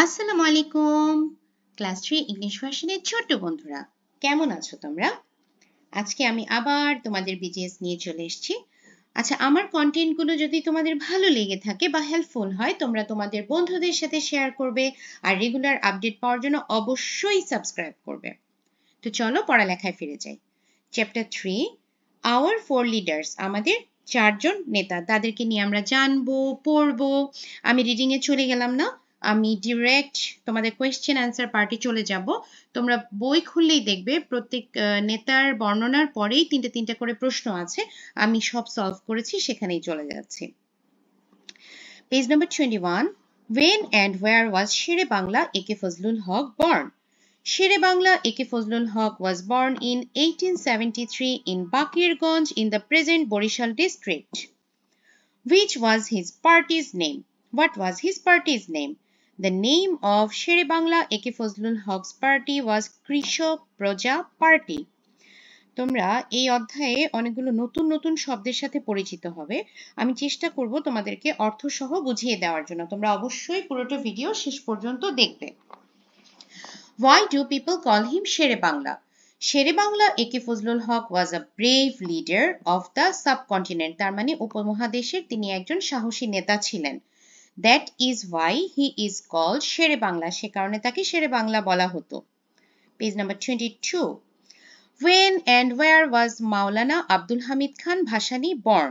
আসসালামু আলাইকুম class 3 English ভার্সনের ছোট্ট বন্ধুরা কেমন আছো তোমরা আজকে আমি আবার তোমাদের বিজিএস নিয়ে চলে এসেছি আচ্ছা আমার কন্টেন্টগুলো যদি তোমাদের ভালো লেগে থাকে বা হেল্পফুল হয় তোমরা তোমাদের বন্ধুদের সাথে শেয়ার করবে আর রেগুলার আপডেট পাওয়ার জন্য অবশ্যই সাবস্ক্রাইব করবে তো চলো পড়ালেখায় ফিরে যাই চ্যাপ্টার 3 আওয়ার ফোর লিডার্স আমাদের চারজন নেতা তাদেরকে নিয়ে আমরা জানবো পড়বো আমি রিডিং এ চলে গেলাম না আমি ডিরেক্ট তোমাদের কোয়েশ্চেন অ্যান্সার পার্টে চলে যাব তোমরা বই খুললেই দেখবে প্রত্যেক নেতার বর্ণনার পরেই তিনটা করে প্রশ্ন আছে আমি সব সলভ করেছি সেখানেই চলে যাচ্ছি page number 21 when and where was শেরে বাংলা একে ফজলুল হক born Shere Bangla A.K. Fazlul Haq was born in 1873 in Bakirganj in the present Borishal district. Which was his party's name? What was his party's name? The name of Shere Bangla A.K. Fazlul Haq's party was Krishok Proja Party. তোমরা এই অধ্যায়ে অনেকগুলো নতুন নতুন শব্দের সাথে পরিচিত হবে আমি চেষ্টা করব তোমাদেরকে অর্থ সহ বুঝিয়ে দেওয়ার জন্য তোমরা অবশ্যই পুরোটা ভিডিও শেষ পর্যন্ত দেখবে Why do people call him Shere Bangla? Shere Bangla A.K. Fazlul Haq was a brave leader of the subcontinent. তার মানে উপমহাদেশের তিনি একজন সাহসী নেতা ছিলেন। That is why he is called Shere Bangla. সে কারণে তাকে শেরে বাংলা বলা হতো। Page number 22. When and where was Maulana Abdul Hamid Khan Bhashani born?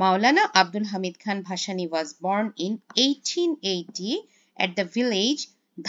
Maulana Abdul Hamid Khan Bhashani was born in 1880 at the village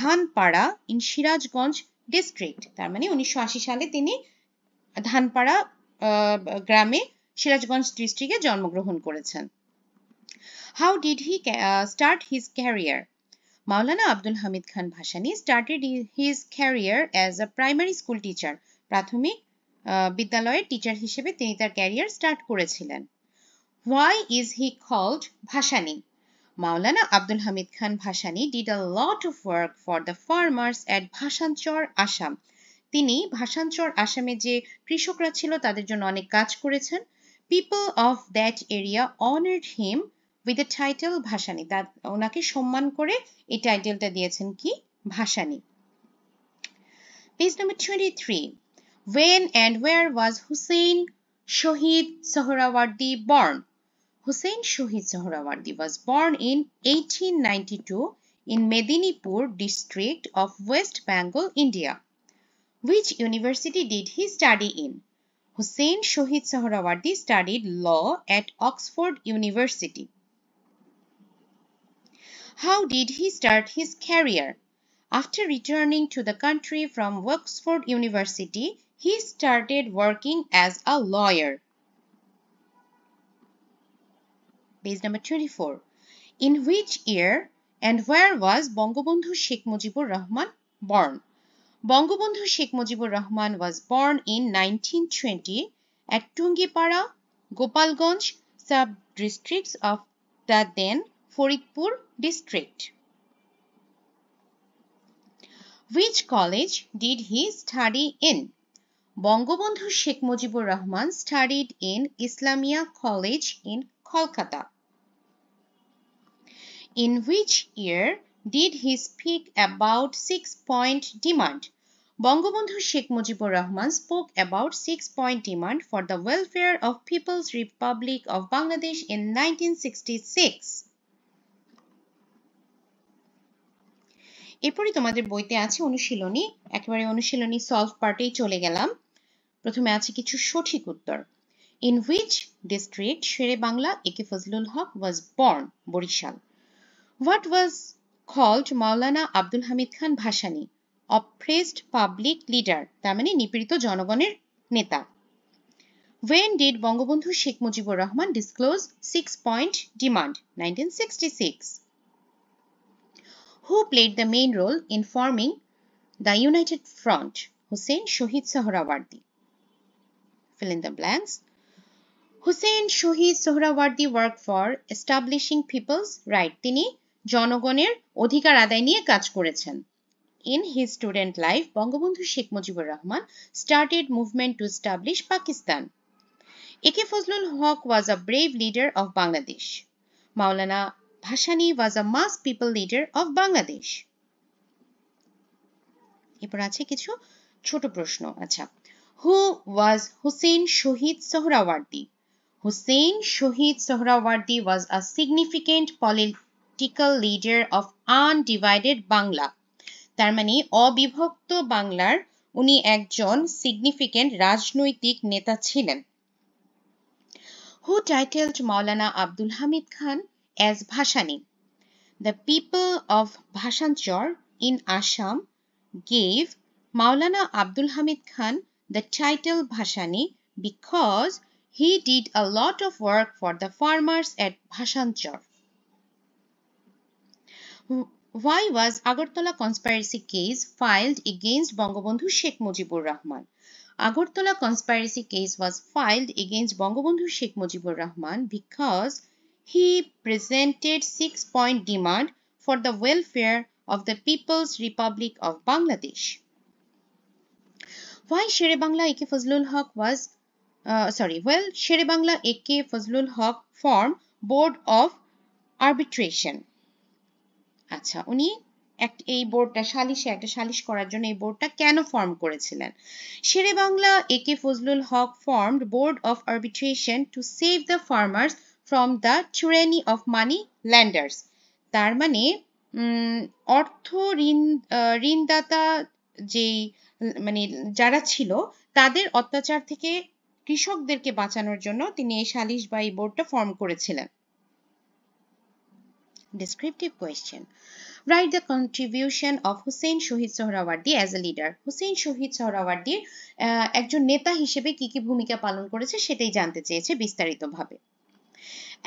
Dhanpara in Sirajganj district তার মানে 1980 সালে তিনি ধানপাড়া গ্রামে সিরাজগঞ্জ ডিস্ট্রিক্টে জন্মগ্রহণ করেছেন How did he start his career? Maulana Abdul Hamid Khan Bhashani started his career as a primary school teacher. প্রাথমিক বিদ্যালয়ের টিচার হিসেবে তিনি তার ক্যারিয়ার স্টার্ট করেছিলেন Why is he called Bhashani? Maulana Abdul Hamid Khan Bhashani did a lot of work for the farmers at Bhasanchor, Assam. তিনি ভাসানচর আসামে যে কৃষকরা ছিল তাদের জন্য অনেক কাজ করেছেন People of that area honored him with the title Bhashani. ওনাকে সম্মান করে এই টাইটেলটা দিয়েছেন কি Bhasani Page number 23. When and where was Hussein Shohid Sohrawardi born? Hussein Shohid Sohrawardi was born in 1892 in Medinipur district of West Bengal, India. Which university did he study in? Hussein Shohid Sohrawardi studied law at Oxford University. How did he start his career? After returning to the country from Oxford University, he started working as a lawyer. Page number 24. In which year and where was Bangabandhu Sheikh Mujibur Rahman born? Bangabandhu Sheikh Mujibur Rahman was born in 1920 at Tungipara, Gopalganj sub-districts of the then Faridpur district. Which college did he study in? Bangabandhu Sheikh Mujibur Rahman studied in Islamia College in Kolkata. In which year did he speak about 6-point demand? Bangabandhu Sheikh Mujibur Rahman spoke about 6-point demand for the welfare of People's Republic of Bangladesh in 1966. এরপরে তোমাদের বইতে আছে অনুশীলনী একেবারে অনুশীলনী solve পার্টেই চলে গেলাম প্রথমে আছে কিছু সঠিক উত্তর In which district Shere Bangla A.K. Fazlul Haq was born? Borishal. What was called Maulana Abdul Hamid Khan Bhashani? Oppressed public leader. তার মানে নিপীড়িত জনগণের নেতা When did Bangabandhu Sheikh Mujibur Rahman disclose 6-point demand? 1966. Who played the main role in forming the United Front? Hussein Shohid Sohrawardi. Fill in the blanks. Hussein Shohid Sohrawardi worked for establishing people's right. তিনি জনগণের অধিকার আদায় নিয়ে কাজ করেছেন In his student life, Bangabandhu Sheikh Mujibur Rahman started movement to establish Pakistan. A.K. Fazlul Haq was a brave leader of Bangladesh. Maulana Bhashani was a mass people leader of Bangladesh. এরপর আছে কিছু ছোট প্রশ্ন। আচ্ছা, হু ওয়াজ Hussain Shaheed Suhrawardy? Hussein Shahid Sohrawardi was a significant political leader of undivided Bangla. তার মানে অবিভক্ত বাংলার উনি একজন সিগনিফিকেন্ট রাজনৈতিক নেতা ছিলেন। Who titled Maulana Abdul Hamid Khan as Bhashani? The people of Bhashanchar in Assam gave Maulana Abdul Hamid Khan the title Bhashani because he did a lot of work for the farmers at Bhashanchar. Why was Agartala conspiracy case filed against Bangabandhu Sheikh Mujibur Rahman? Agartala conspiracy case was filed against Bangabandhu Sheikh Mujibur Rahman because he presented 6-point demand for the welfare of the People's Republic of Bangladesh. Why Shere-Bangla A.K. Fazlul Haq was Shere-Bangla A.K. Fazlul Haq formed Board of Arbitration. আচ্ছা, উনি এই বোর্ডটা একটা সালিশ করার জন্য এই বোর্ডটা কেন ফর্ম করেছিলেন? শেরে-বাংলা A.K. Fazlul Haq formed Board of Arbitration to save the farmers from the tyranny of money lenders. তার মানে অর্থ ঋণদাতা যেই মানে যারা ছিল তাদের অত্যাচার থেকে কৃষকদেরকে বাঁচানোর জন্য তিনি এই সালিশ বা এই বোর্ডটা ফর্ম করেছিলেন। Descriptive question. Write the contribution of Hussein Shahid Sohrawardi as a leader. Hussein Shahid Sohrawardi একজন নেতা হিসেবে কি কি ভূমিকা পালন করেছে সেটাই জানতে চেয়েছে বিস্তারিতভাবে।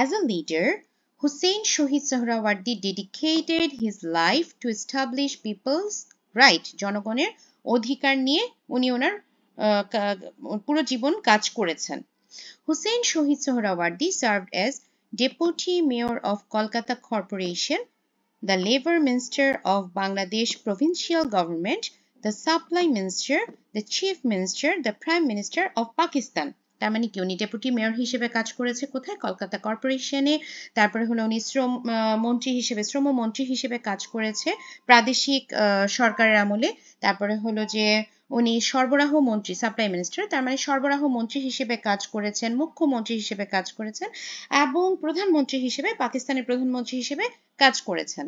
As a leader, Hussein Shahid Sohrawardi dedicated his life to establish people's right. জনগণের অধিকার নিয়ে উনি ওনার পুরো জীবন কাজ করেছেন। Hussein Shahid Sohrawardi served as Deputy Mayor of Kolkata Corporation, the Labour Minister of Bangladesh Provincial Government, the Supply Minister, the Chief Minister, the Prime Minister of Pakistan. তার মানে কি উনি ডেপুটি মেয়র হিসেবে কাজ করেছে কোথায়? কলকাতা কর্পোরেশনে। তারপরে হলো উনি শ্রম মন্ত্রী হিসেবে কাজ করেছে প্রাদেশিক সরকারের আমলে। তারপরে হলো যে উনি সরবরাহ মন্ত্রী, সাপ্লাই মিনিস্টার, তার মানে সরবরাহ মন্ত্রী হিসেবে কাজ করেছেন, মুখ্যমন্ত্রী হিসেবে কাজ করেছেন এবং প্রধানমন্ত্রী হিসেবে পাকিস্তানের প্রধানমন্ত্রী হিসেবে কাজ করেছেন।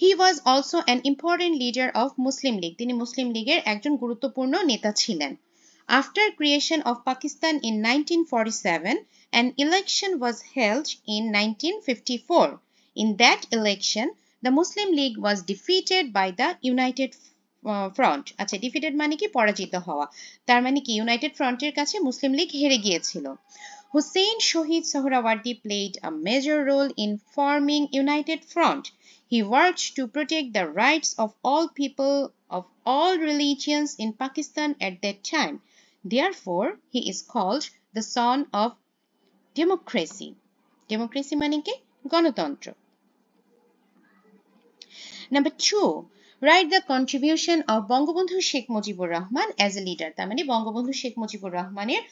He was also an important leader of Muslim League. তিনি মুসলিম লীগের একজন গুরুত্বপূর্ণ নেতা ছিলেন। After creation of Pakistan in 1947, an election was held in 1954. In that election, the Muslim League was defeated by the United Front. আচ্ছা, defeated মানে কি? পরাজিত হওয়া। তার মানে কি ইউনাইটেড ফ্রন্টের কাছে মুসলিম লীগ হেরে গিয়েছিল। Hussein Shahid Sohrawardi played a major role in forming United Front. He worked to protect the rights of all people of all religions in Pakistan at that time. Therefore, he is called the son of democracy. Democracy মানে কি? গণতন্ত্র। Number 2, write the contribution of Bangabandhu Sheikh Mujibur Rahman as a leader. তার মানে বঙ্গবন্ধু শেখ মুজিবুর রহমানের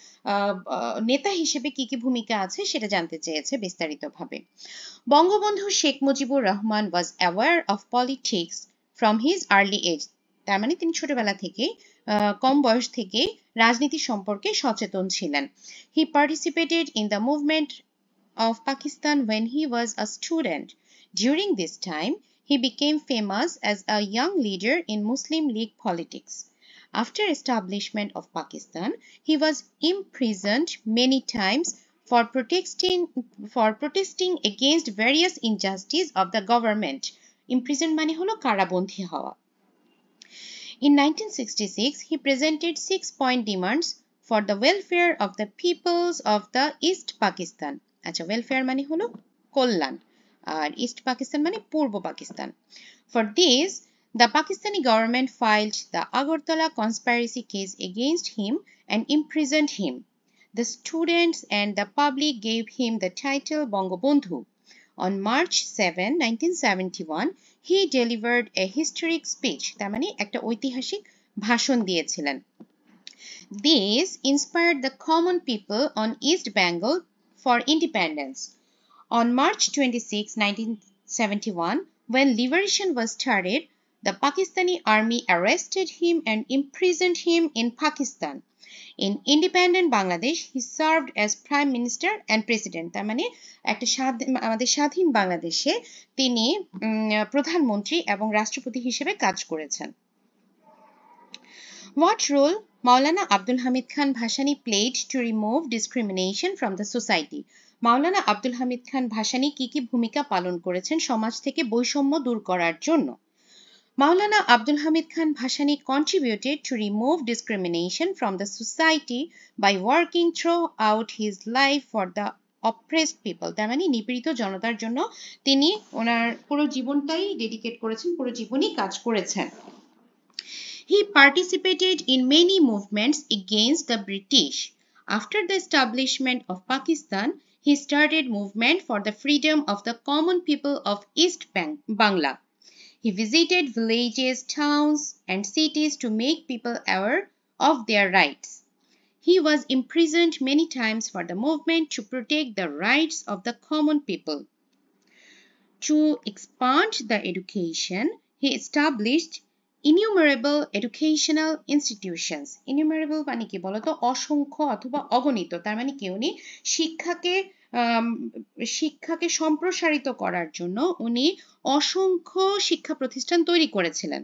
নেতা হিসেবে কি কি ভূমিকা আছে সেটা জানতে চেয়েছে বিস্তারিতভাবে। Bangabandhu Sheikh Mujibur Rahman was aware of politics from his early age. তার মানে তিনি ছোটবেলা থেকেই কম বয়স থেকেই রাজনীতি সম্পর্কে সচেতন ছিলেন। He participated in the movement of Pakistan when he was a student. During this time, he became famous as a young leader in Muslim League politics. After establishment of Pakistan, he was imprisoned many times for protesting against various injustices of the government. Imprisoned মানে হলো কারাবন্দী হওয়া। In 1966, he presented 6-point demands for the welfare of the peoples of the East Pakistan. আচ্ছা, welfare মানে হলো কল্যাণ আর East Pakistan মানে পূর্ব Pakistan. For this, the Pakistani government filed the Agartala conspiracy case against him and imprisoned him. The students and the public gave him the title Bangabandhu. On March 7, 1971, he delivered a historic speech. তার মানে একটা ঐতিহাসিক ভাষণ দিয়েছিলেন। This inspired the common people on East Bengal for independence. On March 26, 1971, when liberation was started, the Pakistani army arrested him and imprisoned him in Pakistan. In independent Bangladesh, he served as Prime Minister and President. তার মানে একটা আমাদের স্বাধীন বাংলাদেশে তিনি প্রধানমন্ত্রী এবং রাষ্ট্রপতি হিসেবে কাজ করেছেন। What role Maulana Abdul Hamid Khan Bhashani played to remove discrimination from the society? মাওলানা আব্দুল হামিদ খান ভাসানী কি কি ভূমিকা পালন করেছেন সমাজ থেকে বৈষম্য দূর করার জন্য? Maulana Abdul Hamid Khan Bhashani contributed to remove discrimination from the society by working throughout his life for the oppressed people. তার মানে নিপীড়িত জনতার জন্য তিনি ওনার পুরো জীবনটাই ডেডিকেট করেছেন, পুরো জীবনই কাজ করেছেন। He participated in many movements against the British. After the establishment of Pakistan, he started movement for the freedom of the common people of East Bangla. He visited villages, towns, and cities to make people aware of their rights. He was imprisoned many times for the movement to protect the rights of the common people. To expand the education, he established innumerable educational institutions. Innumerable মানে কি বলতো? অসংখ্য অথবা অগণিত। তার মানে কি উনি শিক্ষাকে সম্প্রসারিত করার জন্য উনি অসংখ্য শিক্ষা প্রতিষ্ঠান তৈরি করেছিলেন।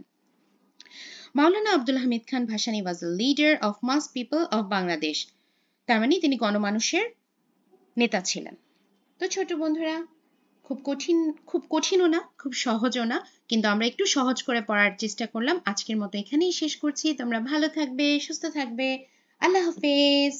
মাওলানা Abdul Hamid Khan Bhasani was a leader of mass people of Bangladesh. তার মানে তিনি গণমানুষের নেতা ছিলেন। তো ছোট বন্ধুরা, খুব কঠিনও না, খুব সহজও না, কিন্তু আমরা একটু সহজ করে পড়ার চেষ্টা করলাম। আজকের মতো এখানেই শেষ করছি। তোমরা ভালো থাকবে, সুস্থ থাকবে। আল্লাহ হাফেজ।